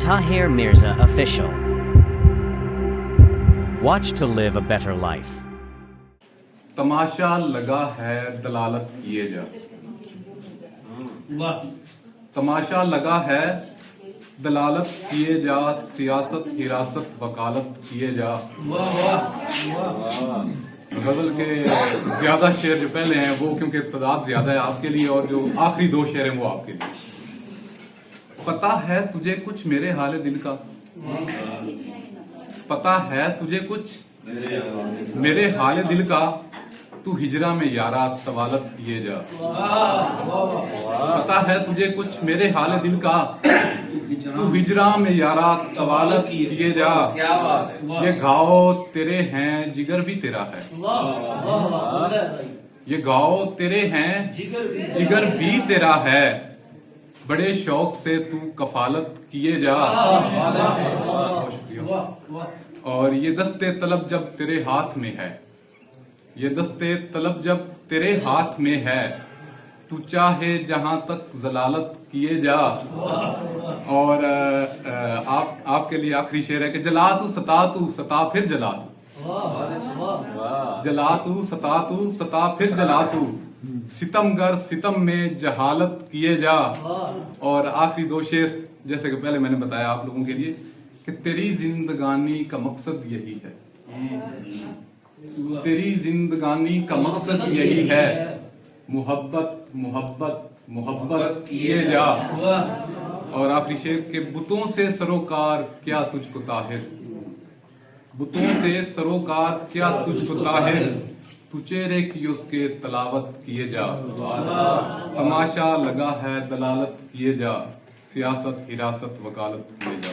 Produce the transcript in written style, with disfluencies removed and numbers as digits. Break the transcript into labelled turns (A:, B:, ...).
A: Tahir Mirza Official. Watch to live a better life.
B: तमाशा लगा है दलालत किए जा। तमाशा लगा है दलालत किए जा, सियासत हिरासत वकालत किए जा। गजल के ज्यादा शेर जो पहले हैं वो क्योंकि तादाद ज्यादा है आपके लिए, और जो आखिरी दो शेर हैं वो आपके लिए। पता है तुझे कुछ मेरे हाल दिल का, पता है तुझे कुछ मेरे हाल दिल का, तू हिजरा में यारा तवालत किए जा। पता है तुझे कुछ मेरे हाल दिल का, तू हिजरा में यारा तवालत किए जा। ये घाव तेरे हैं जिगर भी तेरा है, ये घाव तेरे हैं जिगर भी तेरा है, बड़े शौक से तू कफालत किए जा। बहुत शुक्रिया। और ये दस्ते तलब जब तेरे हाथ में है, ये दस्ते तलब जब तेरे हाथ में है, तू चाहे जहां तक जलालत किए जा। और आपके लिए आखिरी शेर है कि जला तू सता फिर जला तू, जला तू सता फिर जला तू, सितमगर सितम में जहालत किए जा। और आखिरी दो शेर जैसे कि पहले मैंने बताया आप लोगों के लिए कि तेरी जिंदगानी का मकसद यही है, तेरी जिंदगानी का मकसद यही है, मोहब्बत मोहब्बत मोहब्बत किए जा। और आखिरी शेर के बुतों से सरोकार क्या तुझको ताहिर, बुतों से सरोकार क्या तुझको ताहिर, तू चेहरे की उसके तलावत किए जा। तमाशा लगा है दलालत किए जा, सियासत हिरासत वकालत किए जा।